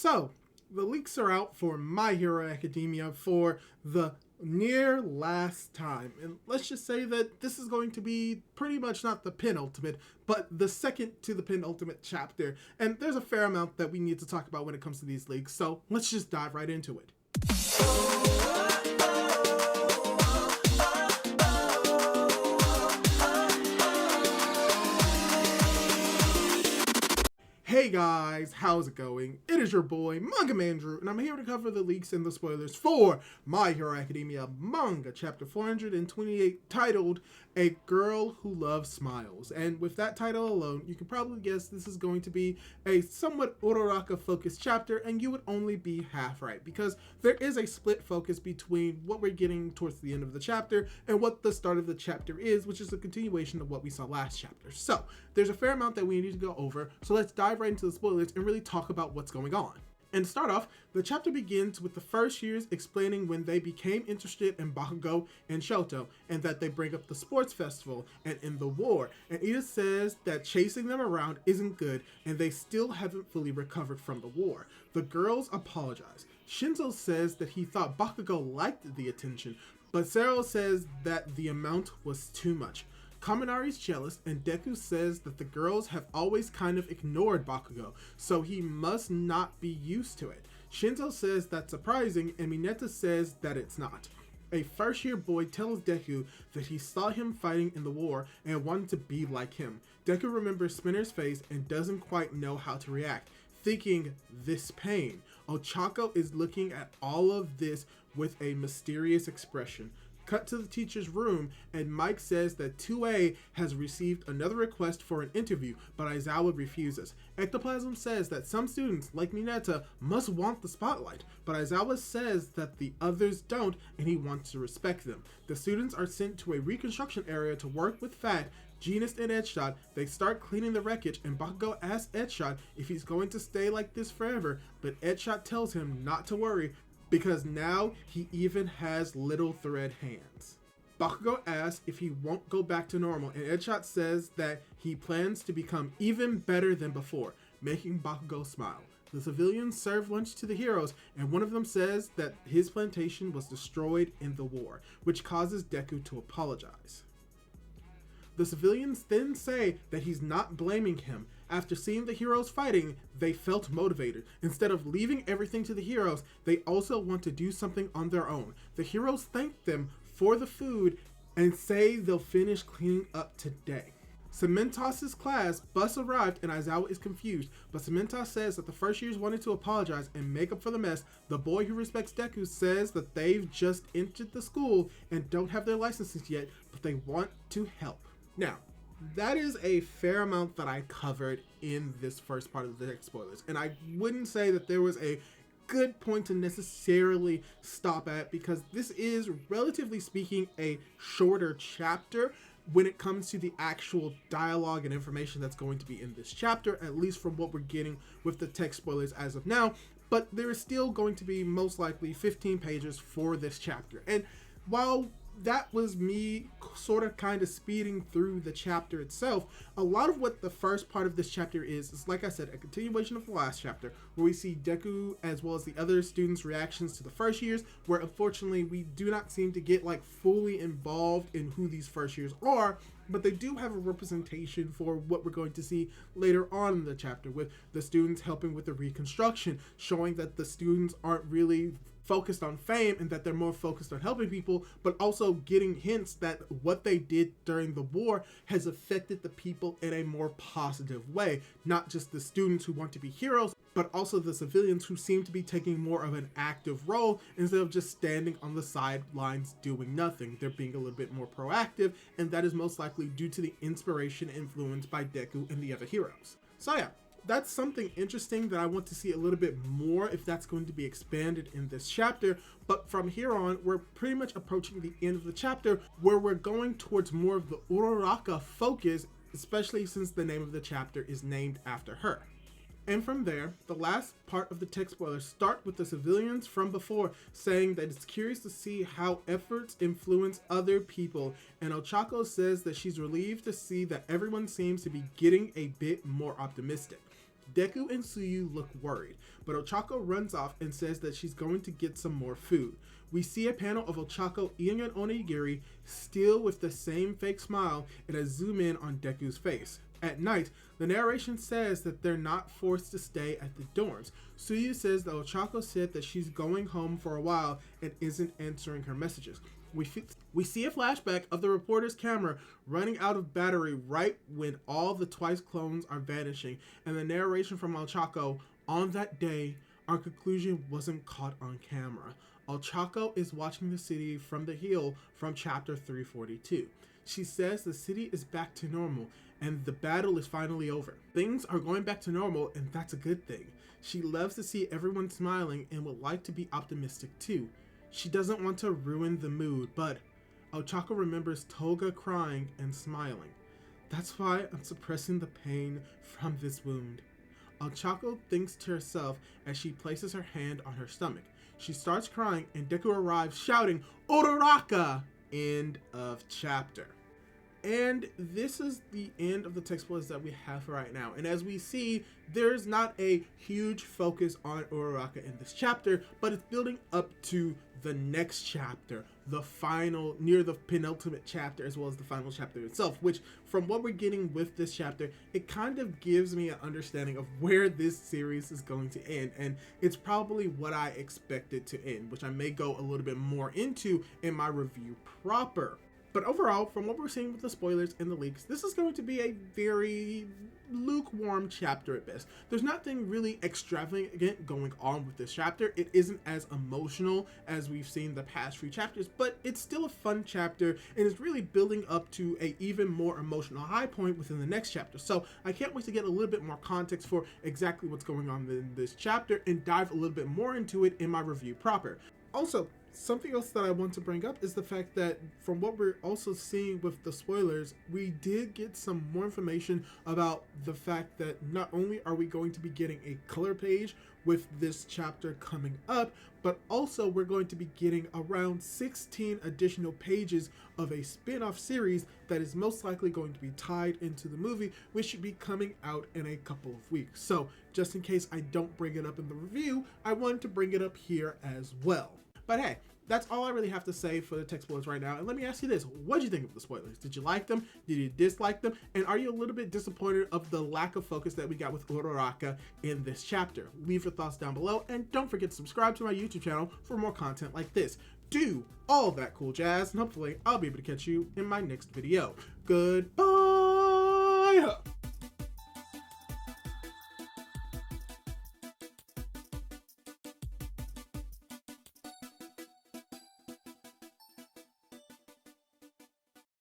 So, the leaks are out for My Hero Academia for the near last time. And let's just say that this is going to be pretty much not the penultimate, but the second to the penultimate chapter. And there's a fair amount that we need to talk about when it comes to these leaks, so let's just dive right into it. Hey guys, how's it going? It is your boy, Manga Andrew, and I'm here to cover the leaks and the spoilers for My Hero Academia Manga Chapter 428, titled A Girl Who Loves Smiles. And with that title alone, you can probably guess this is going to be a somewhat Uraraka focused chapter, and you would only be half right, because there is a split focus between what we're getting towards the end of the chapter and what the start of the chapter is, which is a continuation of what we saw last chapter. So, there's a fair amount that we need to go over, so let's dive right into the spoilers and really talk about what's going on. And to start off, the chapter begins with the first years explaining when they became interested in Bakugo and Shoto, and that they bring up the sports festival and in the war. And Ida says that chasing them around isn't good, and they still haven't fully recovered from the war. The girls apologize. Shinzo says that he thought Bakugo liked the attention, but Sero says that the amount was too much. Kaminari's jealous, and Deku says that the girls have always kind of ignored Bakugo, so he must not be used to it. Shinzo says that's surprising, and Mineta says that it's not. A first-year boy tells Deku that he saw him fighting in the war and wanted to be like him. Deku remembers Spinner's face and doesn't quite know how to react, thinking this pain. Ochako is looking at all of this with a mysterious expression. Cut to the teacher's room, and Mike says that 2A has received another request for an interview, but Aizawa refuses. Ectoplasm says that some students, like Mineta, must want the spotlight, but Aizawa says that the others don't, and he wants to respect them. The students are sent to a reconstruction area to work with Fat, Genus, and Edgeshot. They start cleaning the wreckage, and Bakugo asks Edgeshot if he's going to stay like this forever, but Edgeshot tells him not to worry, because now he even has little thread hands. Bakugo asks if he won't go back to normal, and Edgeshot says that he plans to become even better than before, making Bakugo smile. The civilians serve lunch to the heroes, and one of them says that his plantation was destroyed in the war, which causes Deku to apologize. The civilians then say that he's not blaming him. After seeing the heroes fighting, they felt motivated. Instead of leaving everything to the heroes, they also want to do something on their own. The heroes thank them for the food and say they'll finish cleaning up today. Cementos' class bus arrived, and Aizawa is confused, but Cementos says that the first years wanted to apologize and make up for the mess. The boy who respects Deku says that they've just entered the school and don't have their licenses yet, but they want to help. Now, that is a fair amount that I covered in this first part of the text spoilers, and I wouldn't say that there was a good point to necessarily stop at, because this is, relatively speaking, a shorter chapter when it comes to the actual dialogue and information that's going to be in this chapter, at least from what we're getting with the text spoilers as of now. But there is still going to be most likely 15 pages for this chapter, and while that was me sort of kind of speeding through the chapter itself, a lot of what the first part of this chapter is, like I said, a continuation of the last chapter, where we see Deku as well as the other students' reactions to the first years, where unfortunately we do not seem to get like fully involved in who these first years are, but they do have a representation for what we're going to see later on in the chapter, with the students helping with the reconstruction, showing that the students aren't really focused on fame and that they're more focused on helping people, but also getting hints that what they did during the war has affected the people in a more positive way. Not just the students who want to be heroes, but also the civilians who seem to be taking more of an active role instead of just standing on the sidelines doing nothing. They're being a little bit more proactive, and that is most likely due to the inspiration influenced by Deku and the other heroes. So yeah, that's something interesting that I want to see a little bit more if that's going to be expanded in this chapter. But from here on, we're pretty much approaching the end of the chapter, where we're going towards more of the Uraraka focus, especially since the name of the chapter is named after her. And from there, the last part of the text spoilers start with the civilians from before saying that it's curious to see how efforts influence other people, and Ochako says that she's relieved to see that everyone seems to be getting a bit more optimistic. Deku and Tsuyu look worried, but Ochako runs off and says that she's going to get some more food. We see a panel of Ochako eating an onigiri, still with the same fake smile, and a zoom in on Deku's face. At night, the narration says that they're not forced to stay at the dorms. Tsuyu says that Ochako said that she's going home for a while and isn't answering her messages. We see a flashback of the reporter's camera running out of battery right when all the Twice clones are vanishing, and the narration from Ochako, on that day, our conclusion wasn't caught on camera. Ochako is watching the city from the hill from chapter 342. She says the city is back to normal and the battle is finally over. Things are going back to normal, and that's a good thing. She loves to see everyone smiling and would like to be optimistic too. She doesn't want to ruin the mood, but Ochako remembers Toga crying and smiling. That's why I'm suppressing the pain from this wound. Ochako thinks to herself as she places her hand on her stomach. She starts crying and Deku arrives shouting, "Uraraka!" End of chapter. And this is the end of the text spoilers that we have for right now. And as we see, there's not a huge focus on Uraraka in this chapter, but it's building up to the next chapter, the final, near the penultimate chapter, as well as the final chapter itself, which from what we're getting with this chapter, it kind of gives me an understanding of where this series is going to end. And it's probably what I expected to end, which I may go a little bit more into in my review proper. But overall, from what we're seeing with the spoilers and the leaks, this is going to be a very lukewarm chapter at best. There's nothing really extravagant going on with this chapter. It isn't as emotional as we've seen the past few chapters, but it's still a fun chapter and is really building up to a even more emotional high point within the next chapter. So I can't wait to get a little bit more context for exactly what's going on in this chapter and dive a little bit more into it in my review proper. Also, something else that I want to bring up is the fact that from what we're also seeing with the spoilers, we did get some more information about the fact that not only are we going to be getting a color page with this chapter coming up, but also we're going to be getting around 16 additional pages of a spin-off series that is most likely going to be tied into the movie, which should be coming out in a couple of weeks. So just in case I don't bring it up in the review, I wanted to bring it up here as well. But hey, that's all I really have to say for the text spoilers right now. And let me ask you this. What did you think of the spoilers? Did you like them? Did you dislike them? And are you a little bit disappointed of the lack of focus that we got with Uraraka in this chapter? Leave your thoughts down below. And don't forget to subscribe to my YouTube channel for more content like this. Do all that cool jazz. And hopefully I'll be able to catch you in my next video. Goodbye.